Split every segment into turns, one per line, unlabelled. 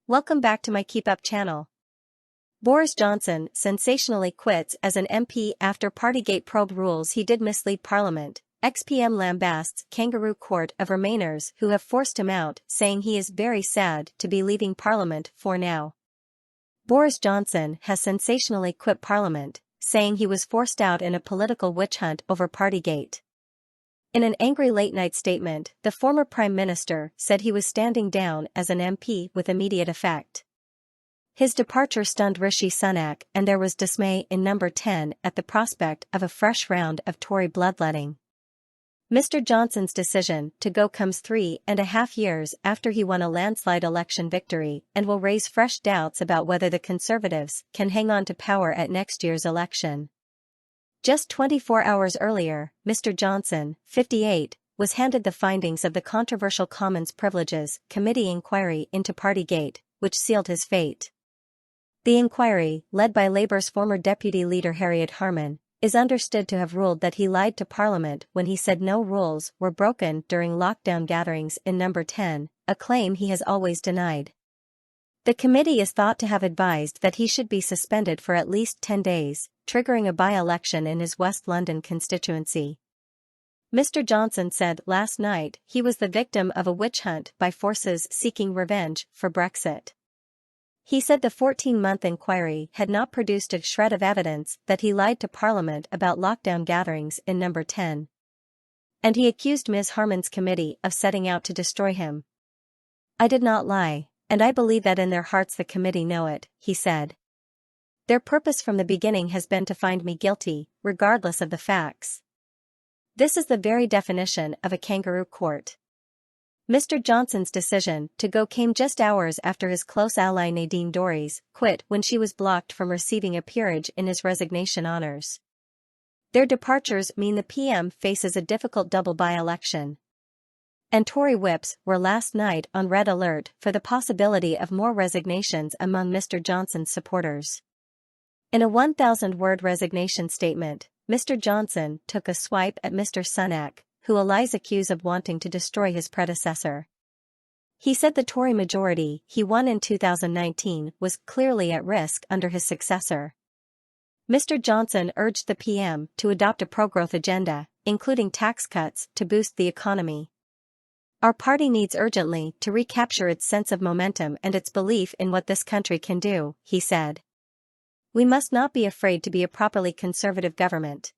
Welcome back to my KEEPUP channel. Boris Johnson sensationally quits as an MP after Partygate probe rules he did mislead Parliament. Ex-PM lambasts kangaroo court of Remainers who have forced him out, saying he is very sad to be leaving Parliament for now. Boris Johnson has sensationally quit Parliament, saying he was forced out in a political witch hunt over Partygate. In an angry late-night statement, the former Prime Minister said he was standing down as an MP with immediate effect. His departure stunned Rishi Sunak, and there was dismay in Number 10 at the prospect of a fresh round of Tory bloodletting. Mr. Johnson's decision to go comes 3.5 years after he won a landslide election victory and will raise fresh doubts about whether the Conservatives can hang on to power at next year's election. Just 24 hours earlier, Mr. Johnson, 58, was handed the findings of the controversial Commons Privileges Committee inquiry into Partygate, which sealed his fate. The inquiry, led by Labour's former Deputy Leader Harriet Harman, is understood to have ruled that he lied to Parliament when he said no rules were broken during lockdown gatherings in Number 10, a claim he has always denied. The committee is thought to have advised that he should be suspended for at least 10 days, triggering a by-election in his West London constituency. Mr. Johnson said last night he was the victim of a witch hunt by forces seeking revenge for Brexit. He said the 14-month inquiry had not produced a shred of evidence that he lied to Parliament about lockdown gatherings in Number 10. And he accused Ms. Harman's committee of setting out to destroy him. "I did not lie, and I believe that in their hearts the committee know it," he said. "Their purpose from the beginning has been to find me guilty, regardless of the facts." This is the very definition of a kangaroo court. Mr. Johnson's decision to go came just hours after his close ally Nadine Dorries quit when she was blocked from receiving a peerage in his resignation honours. Their departures mean the PM faces a difficult double by-election. And Tory whips were last night on red alert for the possibility of more resignations among Mr. Johnson's supporters. In a 1,000-word resignation statement, Mr. Johnson took a swipe at Mr. Sunak, who lies accused of wanting to destroy his predecessor. He said the Tory majority he won in 2019 was clearly at risk under his successor. Mr. Johnson urged the PM to adopt a pro-growth agenda, including tax cuts to boost the economy. "Our party needs urgently to recapture its sense of momentum and its belief in what this country can do," he said. "We must not be afraid to be a properly conservative government."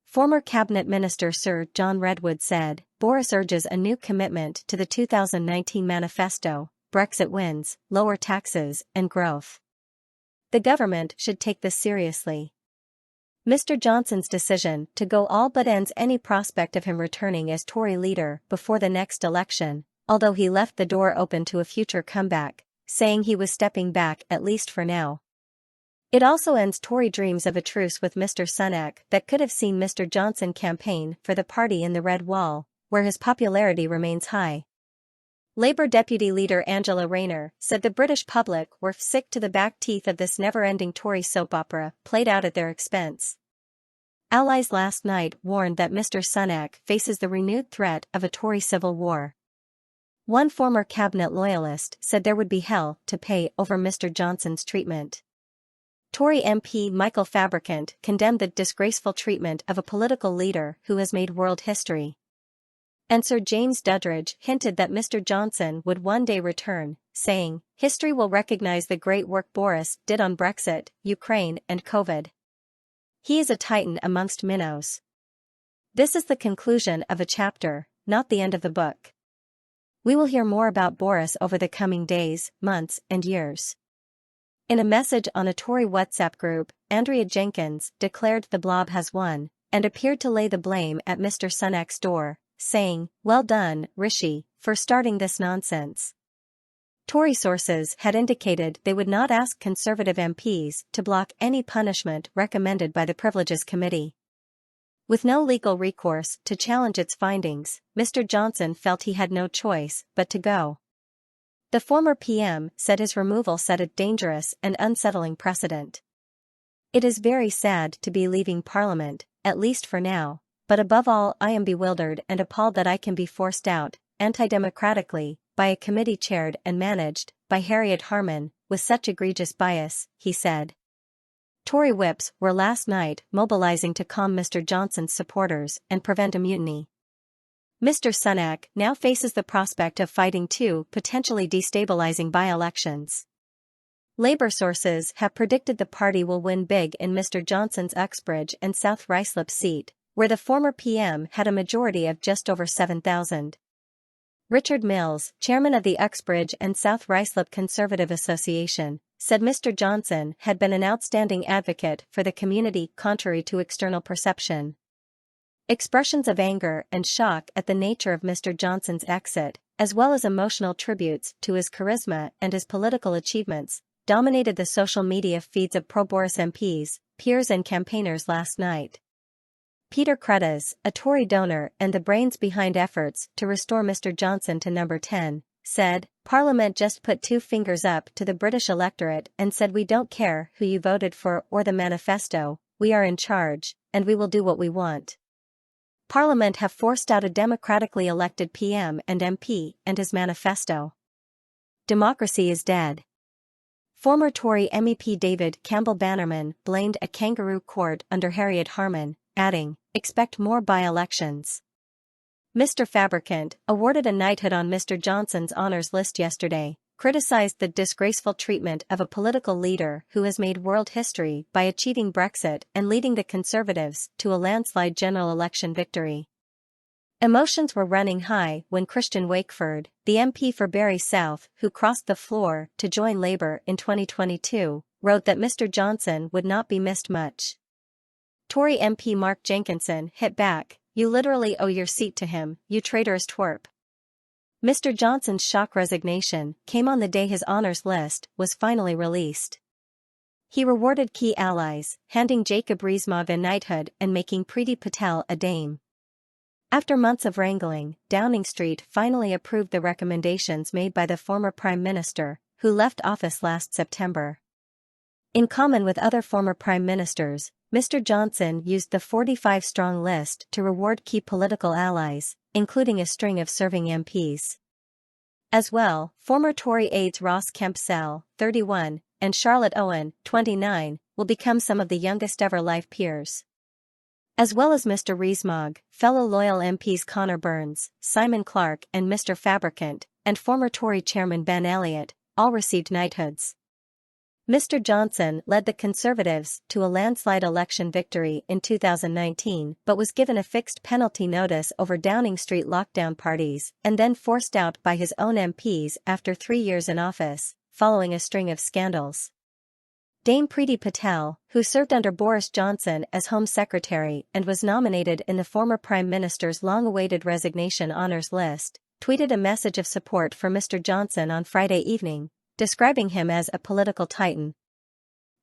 Former Cabinet Minister Sir John Redwood said, "Boris urges a new commitment to the 2019 manifesto: Brexit wins, lower taxes, and growth. The government should take this seriously." Mr. Johnson's decision to go all but ends any prospect of him returning as Tory leader before the next election, although he left the door open to a future comeback, saying he was stepping back at least for now. It also ends Tory dreams of a truce with Mr. Sunak that could have seen Mr. Johnson campaign for the party in the Red Wall, where his popularity remains high. Labour Deputy Leader Angela Rayner said the British public were sick to the back teeth of this never-ending Tory soap opera played out at their expense. Allies last night warned that Mr. Sunak faces the renewed threat of a Tory civil war. One former cabinet loyalist said there would be hell to pay over Mr. Johnson's treatment. Tory MP Michael Fabricant condemned the disgraceful treatment of a political leader who has made world history. And Sir James Duddridge hinted that Mr. Johnson would one day return, saying, "History will recognise the great work Boris did on Brexit, Ukraine and COVID. He is a titan amongst minnows." This is the conclusion of a chapter, not the end of the book. We will hear more about Boris over the coming days, months and years. In a message on a Tory WhatsApp group, Andrea Jenkins declared the blob has won, and appeared to lay the blame at Mr. Sunak's door, saying, "Well done, Rishi, for starting this nonsense." Tory sources had indicated they would not ask Conservative MPs to block any punishment recommended by the Privileges Committee. With no legal recourse to challenge its findings, Mr. Johnson felt he had no choice but to go. The former PM said his removal set a dangerous and unsettling precedent. "It is very sad to be leaving Parliament, at least for now, but above all I am bewildered and appalled that I can be forced out, anti-democratically," by a committee chaired and managed by Harriet Harman, with such egregious bias, he said. Tory whips were last night mobilizing to calm Mr. Johnson's supporters and prevent a mutiny. Mr. Sunak now faces the prospect of fighting two potentially destabilizing by-elections. Labour sources have predicted the party will win big in Mr. Johnson's Uxbridge and South Ruislip seat, where the former PM had a majority of just over 7,000. Richard Mills, chairman of the Uxbridge and South Ruislip Conservative Association, said Mr. Johnson had been an outstanding advocate for the community contrary to external perception. Expressions of anger and shock at the nature of Mr. Johnson's exit, as well as emotional tributes to his charisma and his political achievements, dominated the social media feeds of pro-Boris MPs, peers and campaigners last night. Peter Credas, a Tory donor and the brains behind efforts to restore Mr. Johnson to number 10, said, "Parliament just put two fingers up to the British electorate and said we don't care who you voted for or the manifesto, we are in charge, and we will do what we want." Parliament have forced out a democratically elected PM and MP and his manifesto. Democracy is dead. Former Tory MEP David Campbell Bannerman blamed a kangaroo court under Harriet Harman, adding, "Expect more by-elections." Mr. Fabricant, awarded a knighthood on Mr. Johnson's honours list yesterday, criticized the disgraceful treatment of a political leader who has made world history by achieving Brexit and leading the Conservatives to a landslide general election victory. Emotions were running high when Christian Wakeford, the MP for Bury South who crossed the floor to join Labour in 2022, wrote that Mr. Johnson would not be missed much. Tory MP Mark Jenkinson hit back, "You literally owe your seat to him, you traitorous twerp." Mr. Johnson's shock resignation came on the day his honours list was finally released. He rewarded key allies, handing Jacob Rees-Mogg a knighthood and making Priti Patel a dame. After months of wrangling, Downing Street finally approved the recommendations made by the former Prime Minister, who left office last September. In common with other former Prime Ministers, Mr. Johnson used the 45-strong list to reward key political allies, including a string of serving MPs. As well, former Tory aides Ross Kempsell, 31, and Charlotte Owen, 29, will become some of the youngest ever life peers. As well as Mr. Rees-Mogg, fellow loyal MPs Connor Burns, Simon Clarke and Mr. Fabricant, and former Tory chairman Ben Elliott, all received knighthoods. Mr. Johnson led the Conservatives to a landslide election victory in 2019 but was given a fixed penalty notice over Downing Street lockdown parties and then forced out by his own MPs after 3 years in office, following a string of scandals. Dame Priti Patel, who served under Boris Johnson as Home Secretary and was nominated in the former Prime Minister's long-awaited resignation honours list, tweeted a message of support for Mr. Johnson on Friday evening, describing him as a political titan.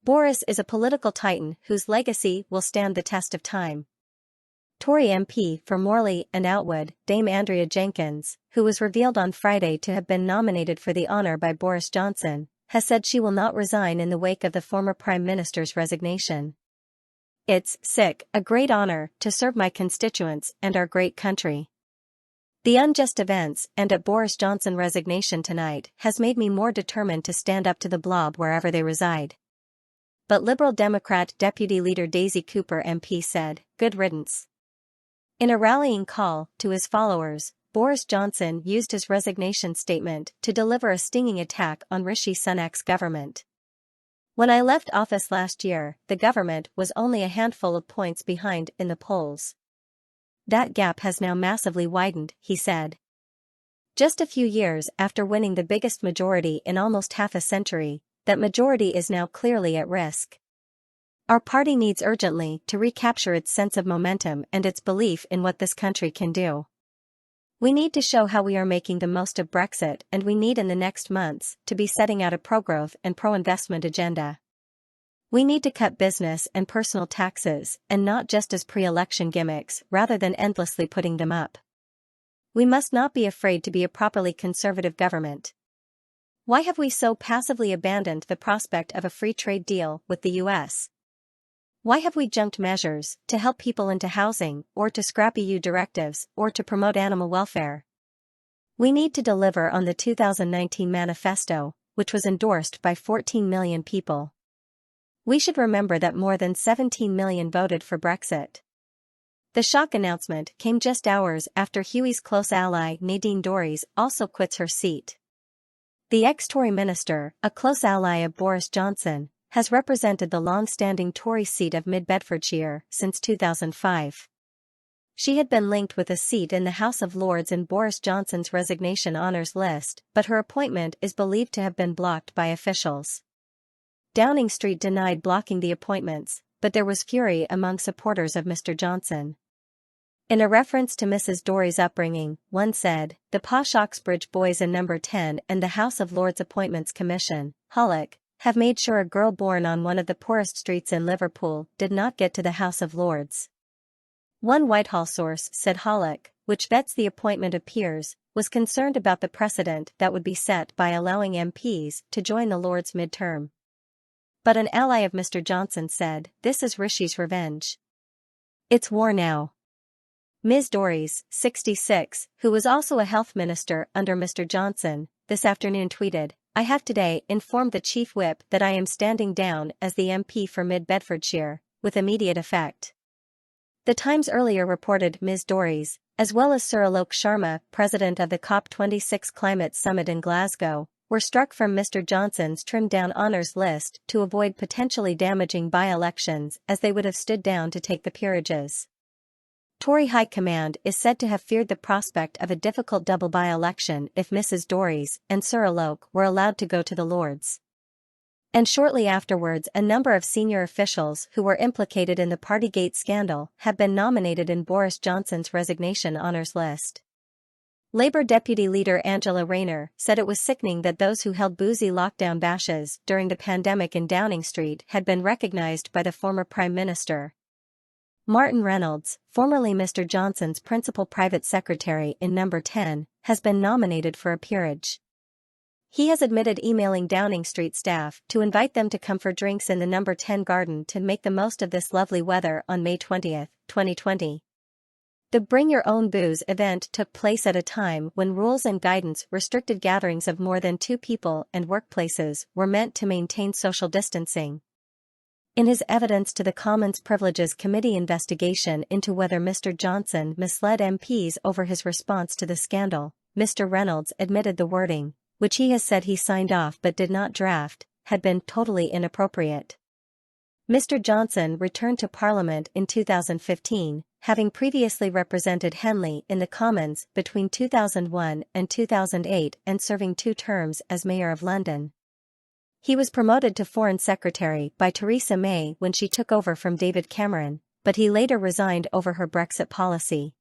"Boris is a political titan whose legacy will stand the test of time." Tory MP for Morley and Outwood, Dame Andrea Jenkins, who was revealed on Friday to have been nominated for the honour by Boris Johnson, has said she will not resign in the wake of the former Prime Minister's resignation. "It's a great honour to serve my constituents and our great country. The unjust events and at Boris Johnson resignation tonight has made me more determined to stand up to the blob wherever they reside." But Liberal Democrat Deputy Leader Daisy Cooper MP said, "Good riddance." In a rallying call to his followers, Boris Johnson used his resignation statement to deliver a stinging attack on Rishi Sunak's government. "When I left office last year, the government was only a handful of points behind in the polls. That gap has now massively widened," he said. Just a few years after winning the biggest majority in almost half a century, that majority is now clearly at risk. Our party needs urgently to recapture its sense of momentum and its belief in what this country can do. We need to show how we are making the most of Brexit, and we need in the next months to be setting out a pro-growth and pro-investment agenda. We need to cut business and personal taxes, and not just as pre-election gimmicks rather than endlessly putting them up. We must not be afraid to be a properly conservative government. Why have we so passively abandoned the prospect of a free trade deal with the US? Why have we junked measures to help people into housing, or to scrap EU directives, or to promote animal welfare? We need to deliver on the 2019 manifesto, which was endorsed by 14 million people. We should remember that more than 17 million voted for Brexit. The shock announcement came just hours after Hughie's close ally Nadine Dorries also quits her seat. The ex-Tory minister, a close ally of Boris Johnson, has represented the long-standing Tory seat of Mid-Bedfordshire since 2005. She had been linked with a seat in the House of Lords in Boris Johnson's resignation honours list, but her appointment is believed to have been blocked by officials. Downing Street denied blocking the appointments, but there was fury among supporters of Mr. Johnson. In a reference to Mrs. Dorries' upbringing, one said, "The posh Oxbridge boys in Number 10 and the House of Lords Appointments Commission, Hollock, have made sure a girl born on one of the poorest streets in Liverpool did not get to the House of Lords." One Whitehall source said Hollock, which vets the appointment of peers, was concerned about the precedent that would be set by allowing MPs to join the Lords mid-term. But an ally of Mr. Johnson said, "This is Rishi's revenge. It's war now." Ms. Dorries, 66, who was also a health minister under Mr. Johnson, this afternoon tweeted, "I have today informed the Chief Whip that I am standing down as the MP for Mid-Bedfordshire, with immediate effect." The Times earlier reported Ms. Dorries, as well as Sir Alok Sharma, president of the COP26 Climate Summit in Glasgow, were struck from Mr. Johnson's trimmed-down honours list to avoid potentially damaging by-elections as they would have stood down to take the peerages. Tory High Command is said to have feared the prospect of a difficult double by-election if Mrs. Dorries and Sir Alok were allowed to go to the Lords. And shortly afterwards a number of senior officials who were implicated in the Partygate scandal have been nominated in Boris Johnson's resignation honours list. Labour Deputy Leader Angela Rayner said it was sickening that those who held boozy lockdown bashes during the pandemic in Downing Street had been recognised by the former Prime Minister. Martin Reynolds, formerly Mr. Johnson's principal private secretary in Number 10, has been nominated for a peerage. He has admitted emailing Downing Street staff to invite them to come for drinks in the Number 10 garden to make the most of this lovely weather on May 20, 2020. The Bring Your Own Booze event took place at a time when rules and guidance restricted gatherings of more than 2 people and workplaces were meant to maintain social distancing. In his evidence to the Commons Privileges Committee investigation into whether Mr. Johnson misled MPs over his response to the scandal, Mr. Reynolds admitted the wording, which he has said he signed off but did not draft, had been totally inappropriate. Mr. Johnson returned to Parliament in 2015, having previously represented Henley in the Commons between 2001 and 2008 and serving 2 terms as Mayor of London. He was promoted to Foreign Secretary by Theresa May when she took over from David Cameron, but he later resigned over her Brexit policy.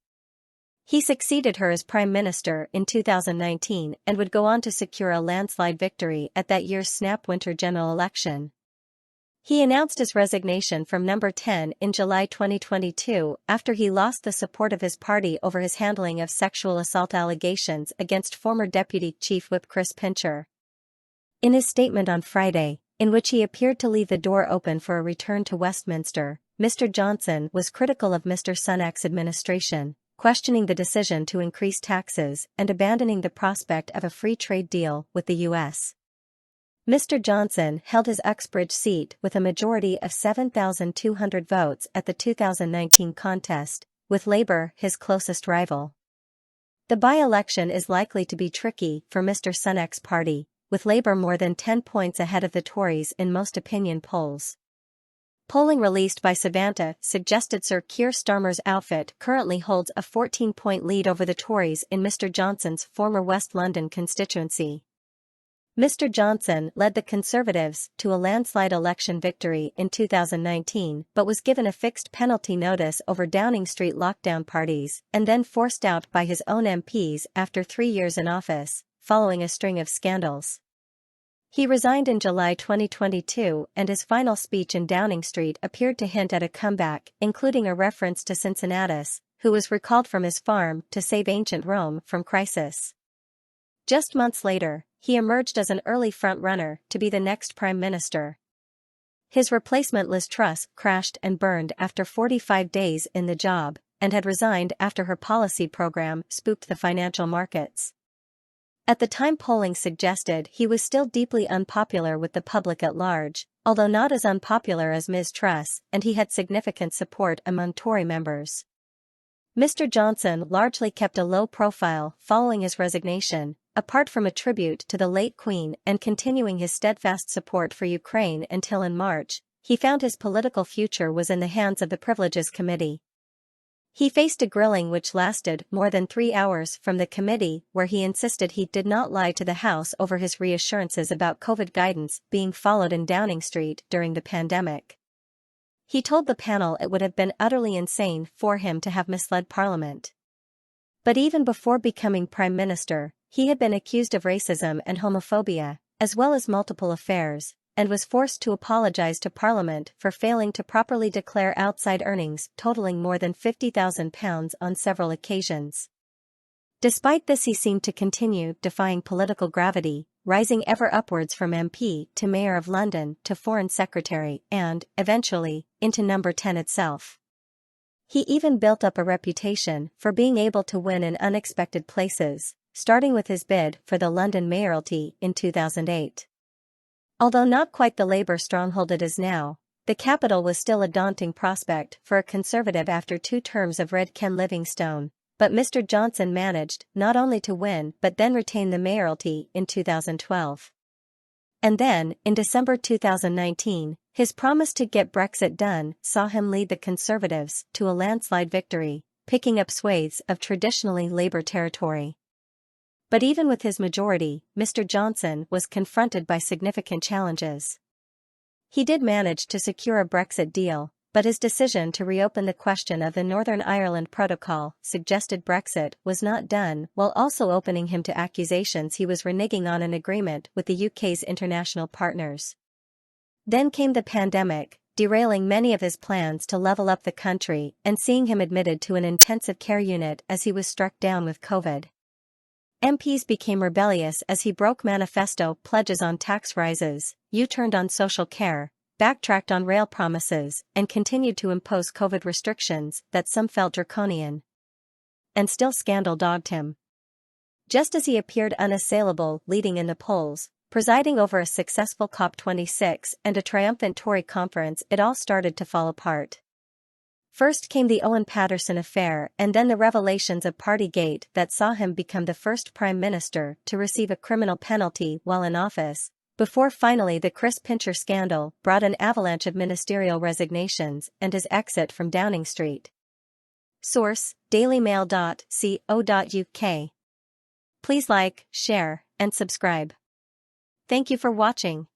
He succeeded her as Prime Minister in 2019 and would go on to secure a landslide victory at that year's snap winter general election. He announced his resignation from Number 10 in July 2022 after he lost the support of his party over his handling of sexual assault allegations against former Deputy Chief Whip Chris Pincher. In his statement on Friday, in which he appeared to leave the door open for a return to Westminster, Mr. Johnson was critical of Mr. Sunak's administration, questioning the decision to increase taxes and abandoning the prospect of a free trade deal with the US. Mr. Johnson held his Uxbridge seat with a majority of 7,200 votes at the 2019 contest, with Labour his closest rival. The by-election is likely to be tricky for Mr. Sunak's party, with Labour more than 10 points ahead of the Tories in most opinion polls. Polling released by Savanta suggested Sir Keir Starmer's outfit currently holds a 14-point lead over the Tories in Mr. Johnson's former West London constituency. Mr. Johnson led the Conservatives to a landslide election victory in 2019 but was given a fixed penalty notice over Downing Street lockdown parties and then forced out by his own MPs after 3 years in office, following a string of scandals. He resigned in July 2022 and his final speech in Downing Street appeared to hint at a comeback, including a reference to Cincinnatus, who was recalled from his farm to save ancient Rome from crisis. Just months later, he emerged as an early front-runner to be the next Prime Minister. His replacement Liz Truss crashed and burned after 45 days in the job, and had resigned after her policy program spooked the financial markets. At the time, polling suggested he was still deeply unpopular with the public at large, although not as unpopular as Ms. Truss, and he had significant support among Tory members. Mr. Johnson largely kept a low profile following his resignation, apart from a tribute to the late Queen and continuing his steadfast support for Ukraine until in March, he found his political future was in the hands of the Privileges Committee. He faced a grilling which lasted more than 3 hours from the committee, where he insisted he did not lie to the House over his reassurances about COVID guidance being followed in Downing Street during the pandemic. He told the panel it would have been utterly insane for him to have misled Parliament. But even before becoming Prime Minister, he had been accused of racism and homophobia, as well as multiple affairs, and was forced to apologise to Parliament for failing to properly declare outside earnings totalling more than £50,000 on several occasions. Despite this, he seemed to continue defying political gravity, rising ever upwards from MP to Mayor of London to Foreign Secretary and, eventually, into number 10 itself. He even built up a reputation for being able to win in unexpected places, starting with his bid for the London mayoralty in 2008. Although not quite the Labour stronghold it is now, the capital was still a daunting prospect for a Conservative after 2 terms of Red Ken Livingstone, but Mr. Johnson managed not only to win but then retain the mayoralty in 2012. And then, in December 2019, his promise to get Brexit done saw him lead the Conservatives to a landslide victory, picking up swathes of traditionally Labour territory. But even with his majority, Mr. Johnson was confronted by significant challenges. He did manage to secure a Brexit deal, but his decision to reopen the question of the Northern Ireland Protocol suggested Brexit was not done, while also opening him to accusations he was reneging on an agreement with the UK's international partners. Then came the pandemic, derailing many of his plans to level up the country and seeing him admitted to an intensive care unit as he was struck down with COVID. MPs became rebellious as he broke manifesto pledges on tax rises, U-turned on social care, backtracked on rail promises, and continued to impose COVID restrictions that some felt draconian. And still scandal dogged him. Just as he appeared unassailable leading in the polls, presiding over a successful COP26 and a triumphant Tory conference, it all started to fall apart. First came the Owen Paterson affair and then the revelations of Partygate that saw him become the first Prime Minister to receive a criminal penalty while in office, before finally the Chris Pincher scandal brought an avalanche of ministerial resignations and his exit from Downing Street. Source: dailymail.co.uk. Please like, share, and subscribe. Thank you for watching.